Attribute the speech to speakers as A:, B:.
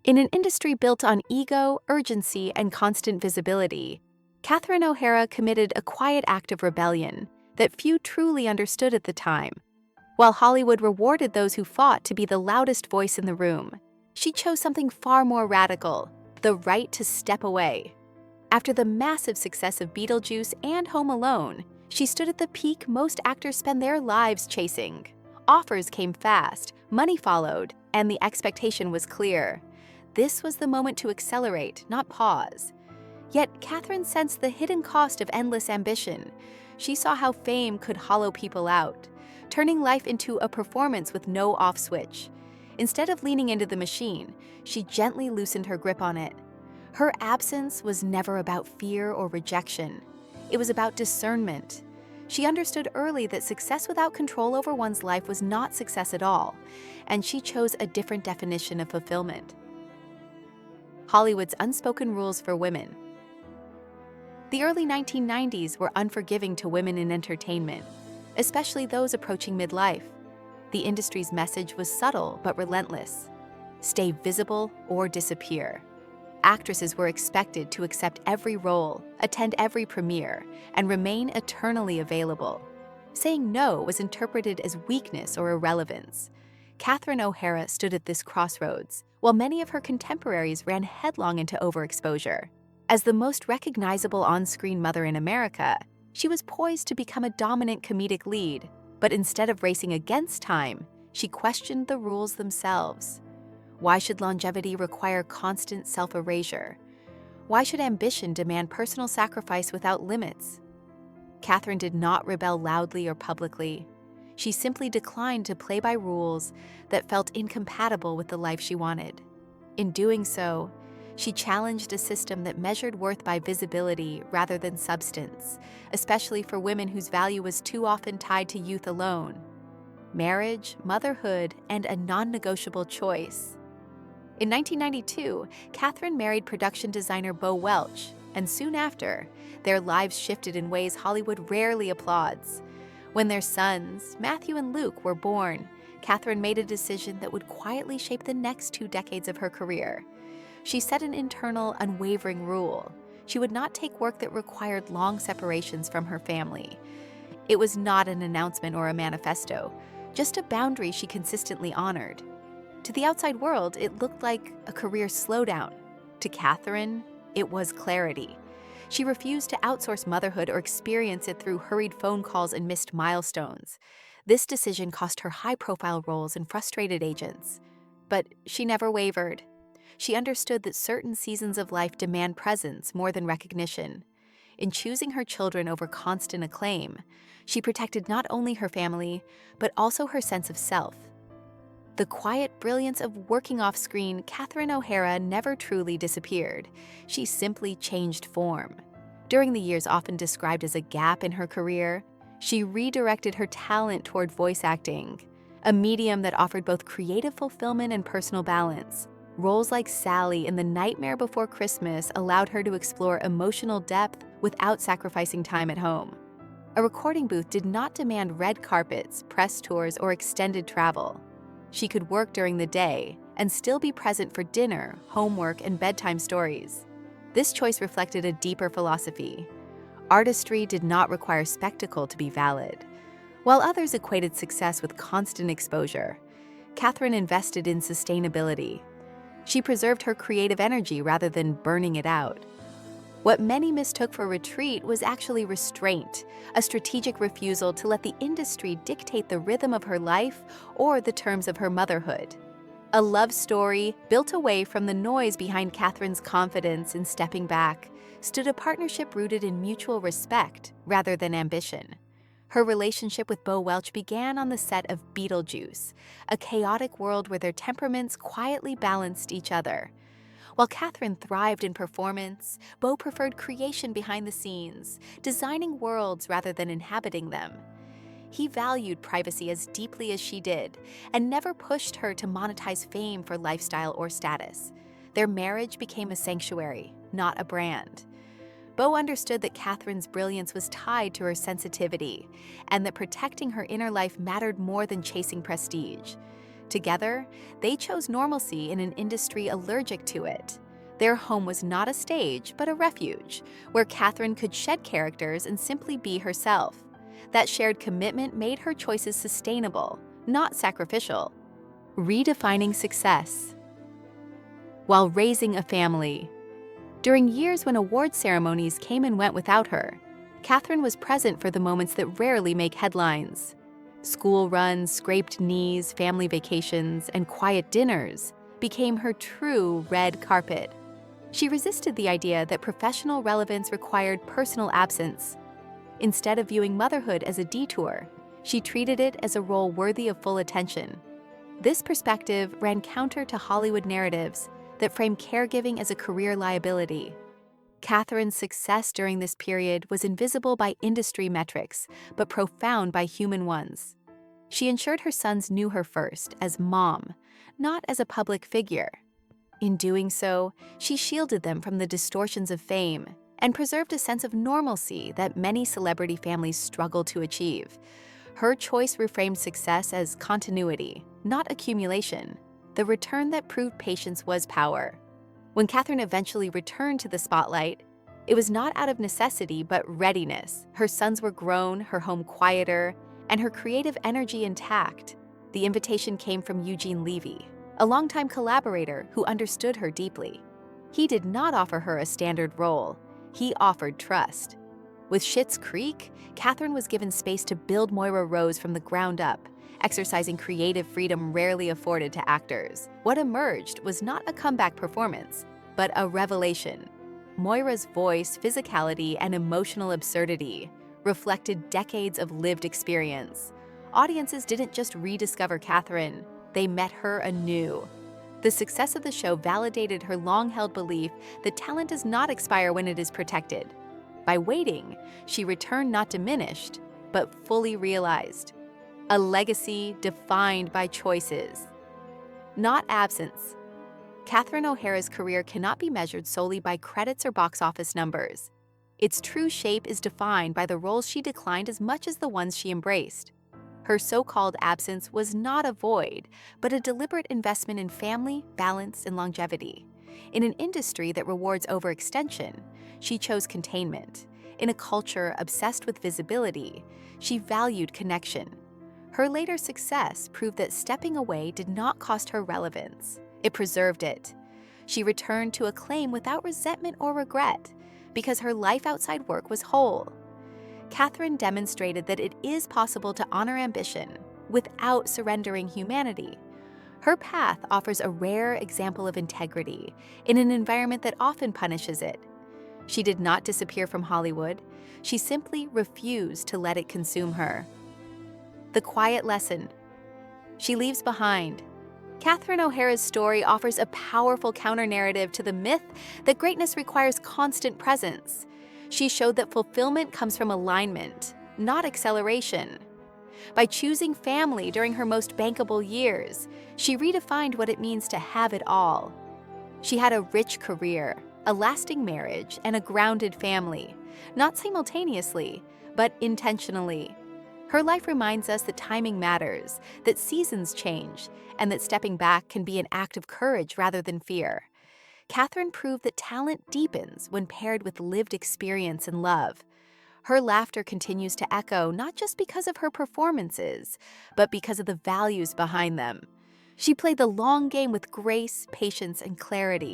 A: In an industry built on ego, urgency, and constant visibility, Catherine O'Hara committed a quiet act of rebellion that few truly understood at the time. While Hollywood rewarded those who fought to be the loudest voice in the room, she chose something far more radical: the right to step away. After the massive success of Beetlejuice and Home Alone, she stood at the peak most actors spend their lives chasing. Offers came fast, money followed, and the expectation was clear. This was the moment to accelerate, not pause. Yet Catherine sensed the hidden cost of endless ambition. She saw how fame could hollow people out, turning life into a performance with no off switch. Instead of leaning into the machine, she gently loosened her grip on it. Her absence was never about fear or rejection. It was about discernment. She understood early that success without control over one's life was not success at all, and she chose a different definition of fulfillment. Hollywood's unspoken rules for women. The early 1990s were unforgiving to women in entertainment, especially those approaching midlife. The industry's message was subtle but relentless: stay visible or disappear. Actresses were expected to accept every role, attend every premiere, and remain eternally available. Saying no was interpreted as weakness or irrelevance. Catherine O'Hara stood at this crossroads, while many of her contemporaries ran headlong into overexposure. As the most recognizable on-screen mother in America, she was poised to become a dominant comedic lead, but instead of racing against time, she questioned the rules themselves. Why should longevity require constant self-erasure? Why should ambition demand personal sacrifice without limits? Catherine did not rebel loudly or publicly. She simply declined to play by rules that felt incompatible with the life she wanted. In doing so, she challenged a system that measured worth by visibility rather than substance, especially for women whose value was too often tied to youth alone. Marriage, motherhood, and a non-negotiable choice. In 1992, Catherine married production designer Bo Welch, and soon after, their lives shifted in ways Hollywood rarely applauds. When their sons, Matthew and Luke, were born, Catherine made a decision that would quietly shape the next 2 decades of her career. She set an internal, unwavering rule: she would not take work that required long separations from her family. It was not an announcement or a manifesto, just a boundary she consistently honored. To the outside world, it looked like a career slowdown. To Catherine, it was clarity. She refused to outsource motherhood or experience it through hurried phone calls and missed milestones. This decision cost her high-profile roles and frustrated agents. But she never wavered. She understood that certain seasons of life demand presence more than recognition. In choosing her children over constant acclaim, she protected not only her family, but also her sense of self. The quiet brilliance of working off-screen, Catherine O'Hara never truly disappeared. She simply changed form. During the years often described as a gap in her career, she redirected her talent toward voice acting, a medium that offered both creative fulfillment and personal balance. Roles like Sally in The Nightmare Before Christmas allowed her to explore emotional depth without sacrificing time at home. A recording booth did not demand red carpets, press tours, or extended travel. She could work during the day and still be present for dinner, homework, and bedtime stories. This choice reflected a deeper philosophy. Artistry did not require spectacle to be valid. While others equated success with constant exposure, Catherine invested in sustainability. She preserved her creative energy rather than burning it out. What many mistook for retreat was actually restraint, a strategic refusal to let the industry dictate the rhythm of her life or the terms of her motherhood. A love story built away from the noise behind Catherine's confidence in stepping back stood a partnership rooted in mutual respect rather than ambition. Her relationship with Bo Welch began on the set of Beetlejuice, a chaotic world where their temperaments quietly balanced each other. While Catherine thrived in performance, Bo preferred creation behind the scenes, designing worlds rather than inhabiting them. He valued privacy as deeply as she did, and never pushed her to monetize fame for lifestyle or status. Their marriage became a sanctuary, not a brand. Bo understood that Catherine's brilliance was tied to her sensitivity, and that protecting her inner life mattered more than chasing prestige. Together, they chose normalcy in an industry allergic to it. Their home was not a stage, but a refuge, where Catherine could shed characters and simply be herself. That shared commitment made her choices sustainable, not sacrificial. Redefining success. While raising a family. During years when award ceremonies came and went without her, Catherine was present for the moments that rarely make headlines. School runs, scraped knees, family vacations, and quiet dinners became her true red carpet. She resisted the idea that professional relevance required personal absence. Instead of viewing motherhood as a detour, she treated it as a role worthy of full attention. This perspective ran counter to Hollywood narratives that frame caregiving as a career liability. Catherine's success during this period was invisible by industry metrics, but profound by human ones. She ensured her sons knew her first as mom, not as a public figure. In doing so, she shielded them from the distortions of fame and preserved a sense of normalcy that many celebrity families struggle to achieve. Her choice reframed success as continuity, not accumulation, the return that proved patience was power. When Catherine eventually returned to the spotlight, it was not out of necessity but readiness. Her sons were grown, her home quieter, and her creative energy intact. The invitation came from Eugene Levy, a longtime collaborator who understood her deeply. He did not offer her a standard role. He offered trust. With Schitt's Creek, Catherine was given space to build Moira Rose from the ground up, exercising creative freedom rarely afforded to actors. What emerged was not a comeback performance, but a revelation. Moira's voice, physicality, and emotional absurdity reflected decades of lived experience. Audiences didn't just rediscover Catherine, they met her anew. The success of the show validated her long-held belief that talent does not expire when it is protected. By waiting, she returned not diminished, but fully realized. A legacy defined by choices, not absence. Catherine O'Hara's career cannot be measured solely by credits or box office numbers. Its true shape is defined by the roles she declined as much as the ones she embraced. Her so-called absence was not a void, but a deliberate investment in family, balance, and longevity. In an industry that rewards overextension, she chose containment. In a culture obsessed with visibility, she valued connection. Her later success proved that stepping away did not cost her relevance. It preserved it. She returned to acclaim without resentment or regret, because her life outside work was whole. Catherine demonstrated that it is possible to honor ambition without surrendering humanity. Her path offers a rare example of integrity in an environment that often punishes it. She did not disappear from Hollywood. She simply refused to let it consume her. The quiet lesson she leaves behind. Catherine O'Hara's story offers a powerful counter-narrative to the myth that greatness requires constant presence. She showed that fulfillment comes from alignment, not acceleration. By choosing family during her most bankable years, she redefined what it means to have it all. She had a rich career, a lasting marriage, and a grounded family, not simultaneously, but intentionally. Her life reminds us that timing matters, that seasons change, and that stepping back can be an act of courage rather than fear. Catherine proved that talent deepens when paired with lived experience and love. Her laughter continues to echo not just because of her performances, but because of the values behind them. She played the long game with grace, patience, and clarity.